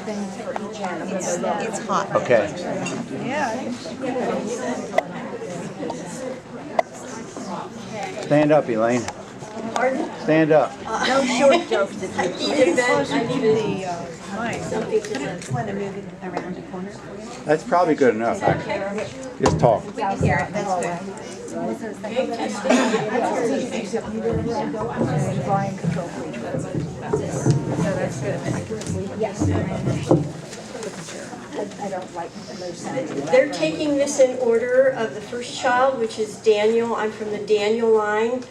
thing for each animal. It's hot. Okay. Yeah. Stand up, Elaine. Pardon? Stand up. No short jokes if I you need please. I need Mic. something to live. Want to move it around the corner? That's probably good enough, actually. Just talk. We can hear it. That's good. Okay, testing. Volume control for each one. So that's good. Yes. I don't like low sound. They're taking this in order of the first child, which is Daniel. I'm from the Daniel line.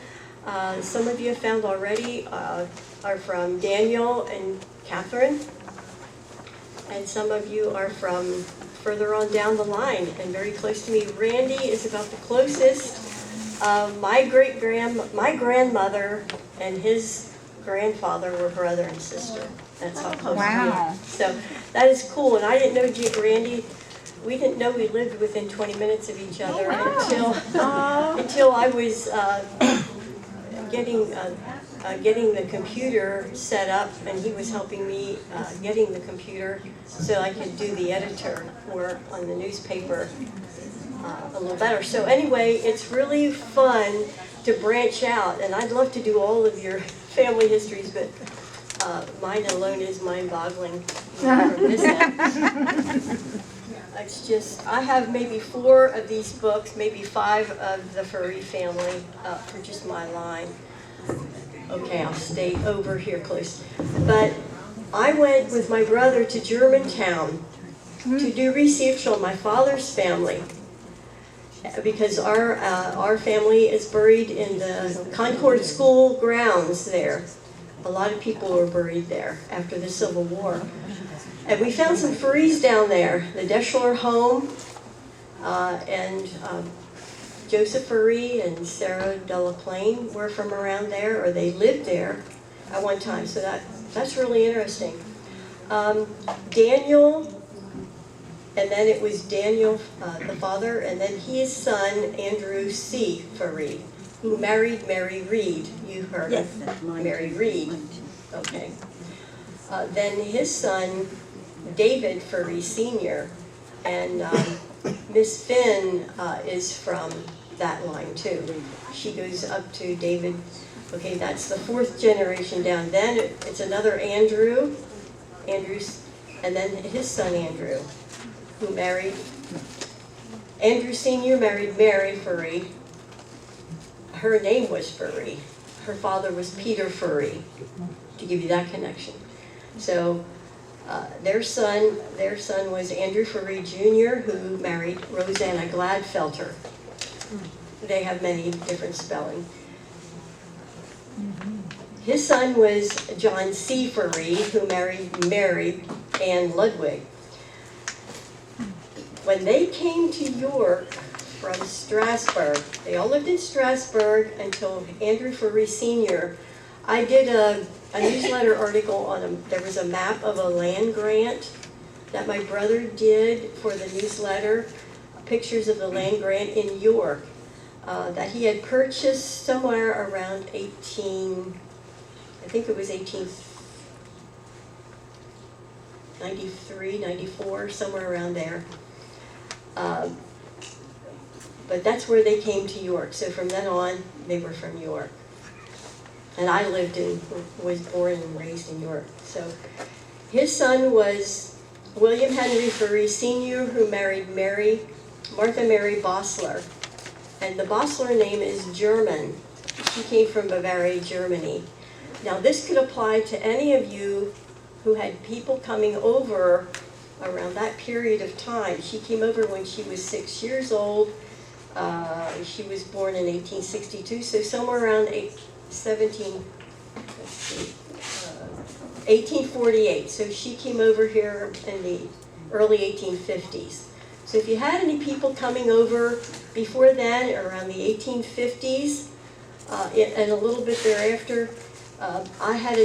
Some of you have found already are from Daniel and Catherine. And some of you are from further on down the line and very close to me. Randy is about the closest. My grandmother and his grandfather were brother and sister. That's how close we are. So that is cool. And I didn't know Randy. We didn't know we lived within 20 minutes of each other until I was getting the computer set up, and he was helping me getting the computer so I could do the editor work on the newspaper a little better. So anyway, it's really fun to branch out, and I'd love to do all of your family histories, but mine alone is mind-boggling from this end. It's just, I have maybe 4 of these books, maybe 5 of the furry family for just my line. Okay, I'll stay over here close. But I went with my brother to Germantown to do research on my father's family, because our family is buried in the Concord School grounds there. A lot of people were buried there after the Civil War. And we found some furries down there. The Deschler home, and Joseph Furry and Sarah Delaplane were from around there, or they lived there at one time. So that's really interesting. Daniel, and then it was Daniel, the father, and then his son, Andrew C. Furry, who married Mary Reed. You heard of Mary Reed. Okay. Then his son, David Furry Sr., and Miss Finn is from that line too. She goes up to David. Okay, that's the 4th generation down. Then it's another Andrew, and then his son Andrew, who married, Andrew Sr. married Mary Furry. Her name was Furry. Her father was Peter Furry, to give you that connection. So their son was Andrew Furry Jr., who married Rosanna Gladfelter. They have many different spelling. His son was John C. Furry, who married Mary Ann Ludwig. When they came to York from Strasbourg, they all lived in Strasbourg until Andrew Furry Sr. I did a newsletter article on there was a map of a land grant that my brother did for the newsletter, pictures of the land grant in York that he had purchased somewhere around 1893, 94, somewhere around there. But that's where they came to York. So from then on, they were from York. And I was born and raised in York. So his son was William Henry Furry Sr., who married Martha Mary Bossler. And the Bossler name is German. She came from Bavaria, Germany. Now this could apply to any of you who had people coming over around that period of time. She came over when she was 6 years old. She was born in 1862, so somewhere around 1848. So she came over here in the early 1850s. So if you had any people coming over before then, around the 1850s, and a little bit thereafter, I had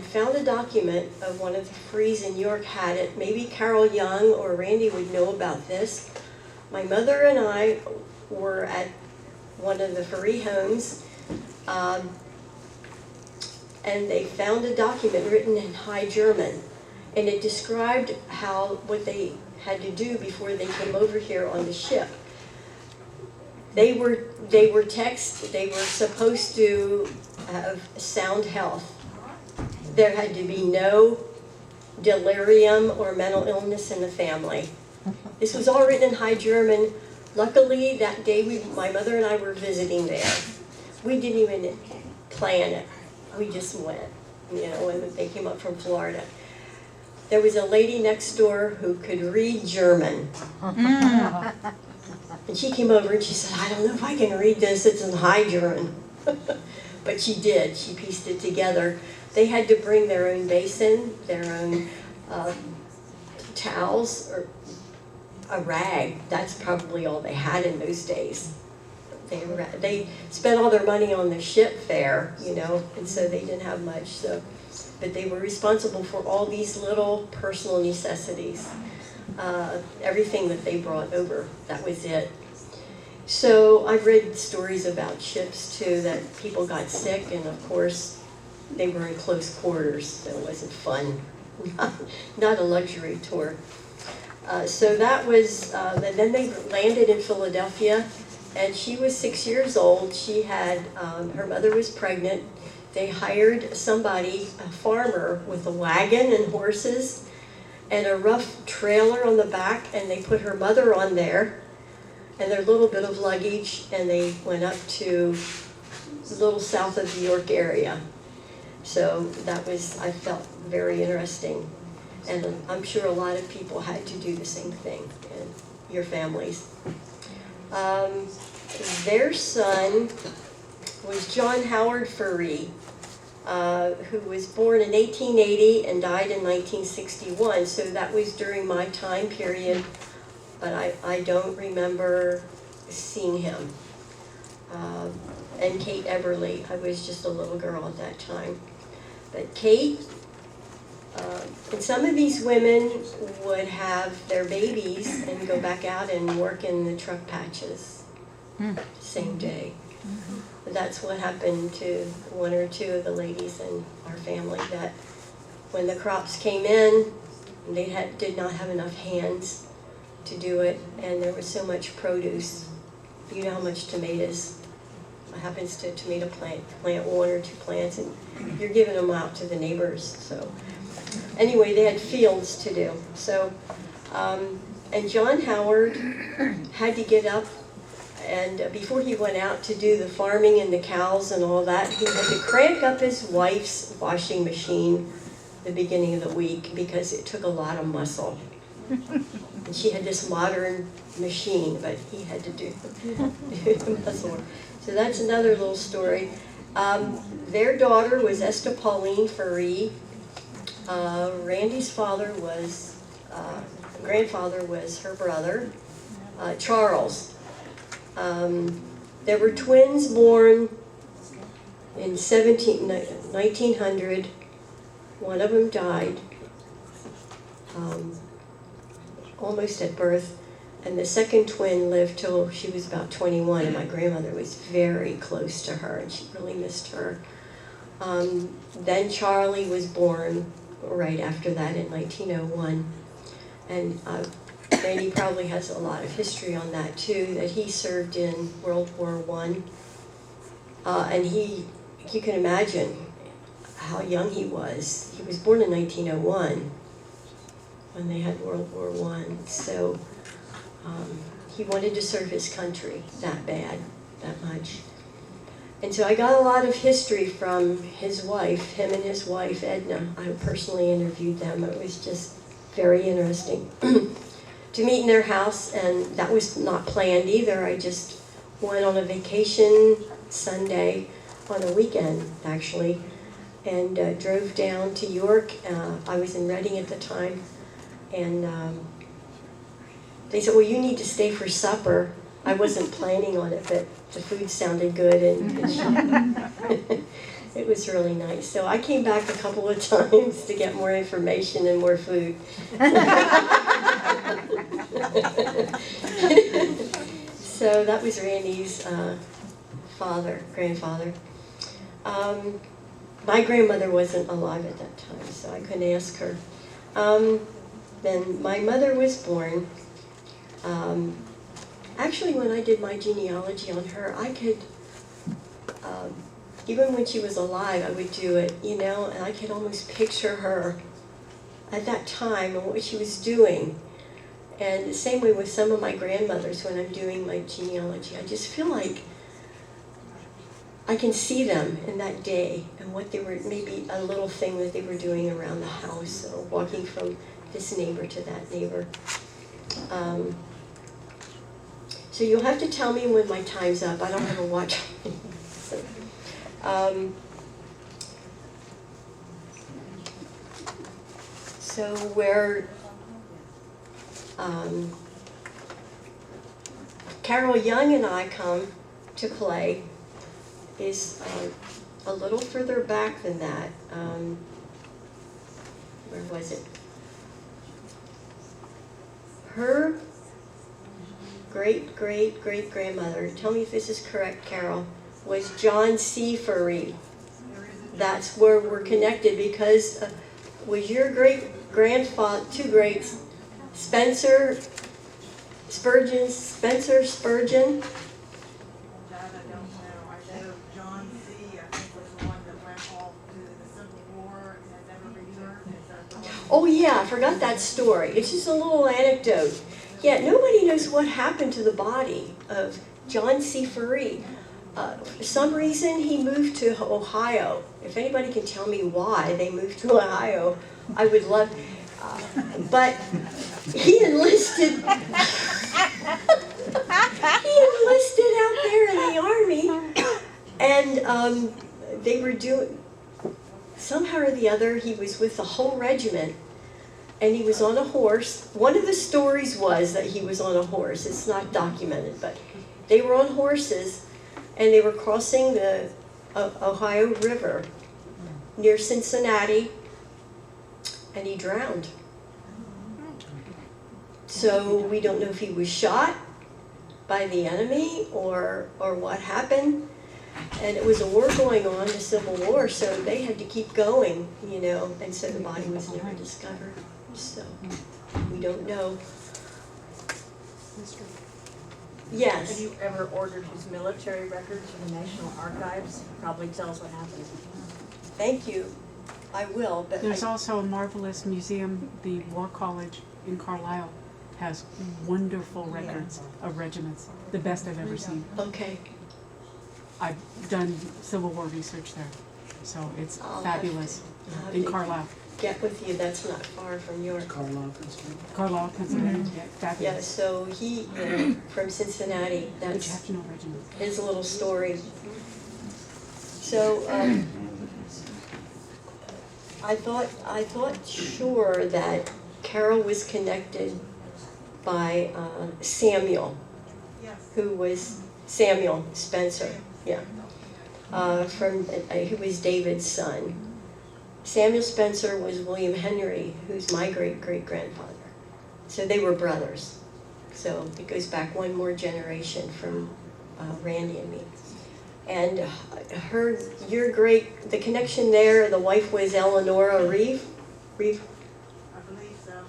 found a document of one of the Frees in York had it. Maybe Carol Young or Randy would know about this. My mother and I were at one of the Furry homes, and they found a document written in High German. and it described what they had to do before they came over here on the ship. They were supposed to have sound health. There had to be no delirium or mental illness in the family. This was all written in High German. Luckily, that day my mother and I were visiting there. We didn't even plan it. We just went, when they came up from Florida. There was a lady next door who could read German. And she came over and she said, I don't know if I can read this, it's in High German. But she did, she pieced it together. They had to bring their own basin, their own towels, or a rag. That's probably all they had in those days. They spent all their money on the ship fare, and so they didn't have much. So, but they were responsible for all these little personal necessities. Everything that they brought over, that was it. So I've read stories about ships too, that people got sick, and of course they were in close quarters, so it wasn't fun. Not a luxury tour. So that was, and then they landed in Philadelphia, and she was 6 years old. She had, her mother was pregnant. They hired somebody, a farmer, with a wagon and horses and a rough trailer on the back, and they put her mother on there and their little bit of luggage, and they went up to a little south of the York area. So that was, I felt, very interesting. And I'm sure a lot of people had to do the same thing in your families. Their son was John Howard Furry, who was born in 1880 and died in 1961. So that was during my time period, but I don't remember seeing him. And Kate Everly, I was just a little girl at that time. But Kate, and some of these women would have their babies and go back out and work in the truck patches same day. That's what happened to one or two of the ladies in our family, that when the crops came in, they did not have enough hands to do it, and there was so much produce. You know how much tomatoes, what happens to a tomato plant one or two plants, and you're giving them out to the neighbors. So anyway, they had fields to do. So, and John Howard had to get up, and before he went out to do the farming and the cows and all that, he had to crank up his wife's washing machine the beginning of the week because it took a lot of muscle. And she had this modern machine, but he had to do the muscle work. So that's another little story. Their daughter was Esther Pauline Furry. Randy's grandfather was her brother, Charles. There were twins born in 1900. One of them died almost at birth, and the second twin lived till she was about 21, and my grandmother was very close to her, and she really missed her. Then Charlie was born right after that in 1901, and Randy probably has a lot of history on that too, that he served in World War I, and you can imagine how young he was. He was born in 1901 when they had World War I, so he wanted to serve his country that bad, that much. And so I got a lot of history from his wife, him and his wife, Edna. I personally interviewed them. It was just very interesting to meet in their house, and that was not planned either. I just went on a vacation Sunday, on a weekend actually, and drove down to York. I was in Reading at the time, and they said, well, you need to stay for supper. I wasn't planning on it, but the food sounded good, and it was really nice. So I came back a couple of times to get more information and more food. So that was Randy's grandfather. My grandmother wasn't alive at that time, so I couldn't ask her. Then my mother was born. Actually, when I did my genealogy on her, I could, even when she was alive, I would do it, you know, and I could almost picture her at that time and what she was doing. And the same way with some of my grandmothers when I'm doing my genealogy. I just feel like I can see them in that day and what they were, maybe a little thing that they were doing around the house, or walking from this neighbor to that neighbor. So you'll have to tell me when my time's up. I don't have a watch. So where Carol Young and I come to play is a little further back than that. Where was it? Her great-great-great-grandmother, tell me if this is correct, Carol, was John C. Furry. That's where we're connected, because was your great-grandfather, two greats, Spencer Spurgeon? That I don't know. I know John C. I think was the one that went off to the Civil War and has never returned. Is that the one? Oh yeah, I forgot that story. It's just a little anecdote. Yeah, nobody knows what happened to the body of John C. Furry. For some reason, he moved to Ohio. If anybody can tell me why they moved to Ohio, I would love. But he enlisted. He enlisted out there in the army, and they were doing somehow or the other. He was with the whole regiment. And he was on a horse. One of the stories was that he was on a horse. It's not documented, but they were on horses, and they were crossing the Ohio River near Cincinnati, and he drowned. So we don't know if he was shot by the enemy or what happened. And it was a war going on, the Civil War, so they had to keep going, you know, and so the body was never discovered. So we don't know. Yes. Have you ever ordered his military records from the National Archives? Probably tells what happened. Thank you. I will, but There's also a marvelous museum, the War College in Carlisle has wonderful records of regiments, the best I've ever seen. okay. I've done Civil War research there, so it's I'll fabulous have in to Carlisle. Get with you. That's not far from York. Carlisle, Pennsylvania, yeah, Yeah. fabulous. So he from Cincinnati. But you have That's to know regiments. his little story. So I thought sure that Carol was connected by Samuel, Yes. who was Samuel Spencer, yeah, who was David's son. Samuel Spencer was William Henry, who's my great-great-grandfather. So they were brothers. So it goes back one more generation from Randy and me. And the connection there, the wife was Eleanora Reeve, I believe so.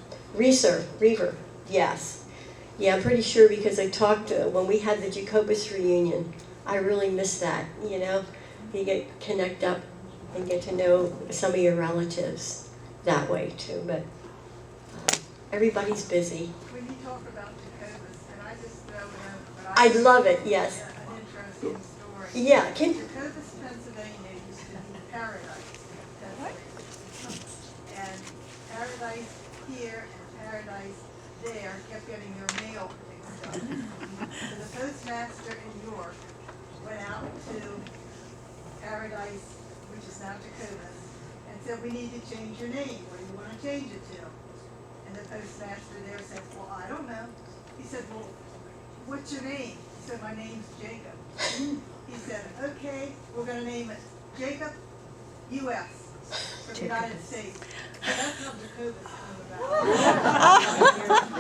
Reaver, yes. Yeah, I'm pretty sure because I talked when we had the Jacobus reunion. I really miss that, you know. You get connect up and get to know some of your relatives that way too. But everybody's busy. When you talk about Jacobus, and I just throw in, but I'd love it, yes. An interesting story. Yeah, can Jacobus, Pennsylvania used to be Paradise, Pennsylvania. And Paradise here and Paradise there kept getting their mail mixed up. So the postmaster in York went out to Paradise, which is now Jacobus, and said, we need to change your name. What do you want to change it to? And the postmaster there said, well, I don't know. He said, well, what's your name? He said, my name's Jacob. He said, okay, we're going to name it Jacob U.S. for the United States. So that's how Jacobus came about.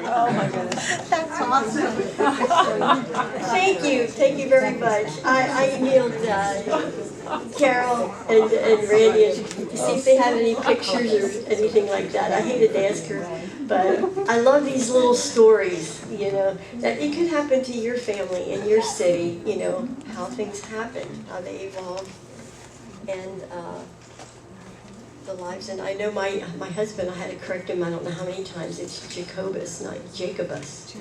Oh my goodness. That's awesome. thank you very much. I emailed Carol and Randy see if they have any pictures or anything like that. I hated to ask her, but I love these little stories, you know, that it could happen to your family in your city, you know, how things happen, how they evolve, and the lives. And I know my husband, I had to correct him, I don't know how many times, it's Jacobus, not Jacobus.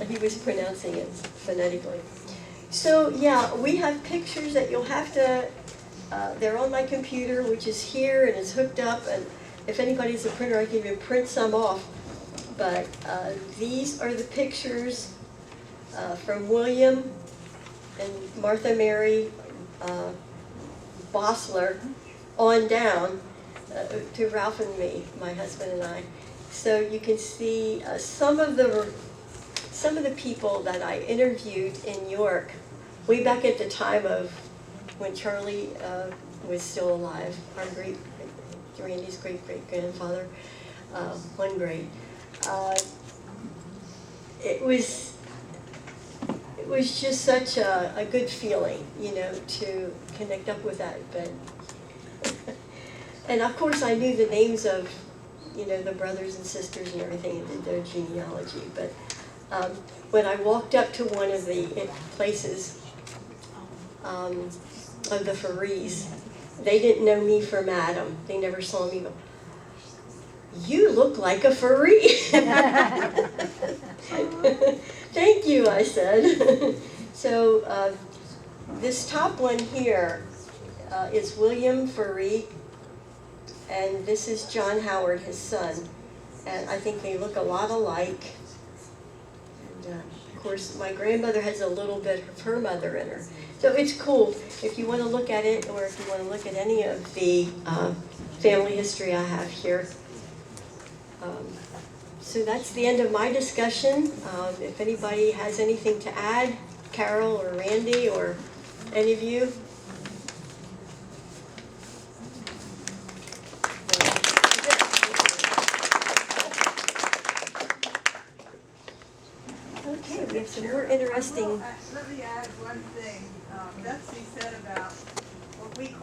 He was pronouncing it phonetically. So yeah, we have pictures that you'll have to, they're on my computer, which is here and it's hooked up, and if anybody's a printer, I can even print some off. But these are the pictures from William and Martha Mary Bossler on down to Ralph and me, my husband and I. So you can see some of the people that I interviewed in York, way back at the time of when Charlie was still alive, Randy's great-great-grandfather, one great. It was just such a good feeling, you know, to connect up with that. But and of course I knew the names of, you know, the brothers and sisters and everything and their genealogy. But when I walked up to one of the places of the Farees, they didn't know me from Adam. They never saw me go, "You look like a Faree." "Thank you," I said. So this top one here is William Faree, and this is John Howard, his son. And I think they look a lot alike. And of course, my grandmother has a little bit of her mother in her. So it's cool if you want to look at it, or if you want to look at any of the family history I have here. So that's the end of my discussion. If anybody has anything to add, Carol or Randy or any of you. Okay, we have some more interesting. Let me add one thing. Betsy said about what we call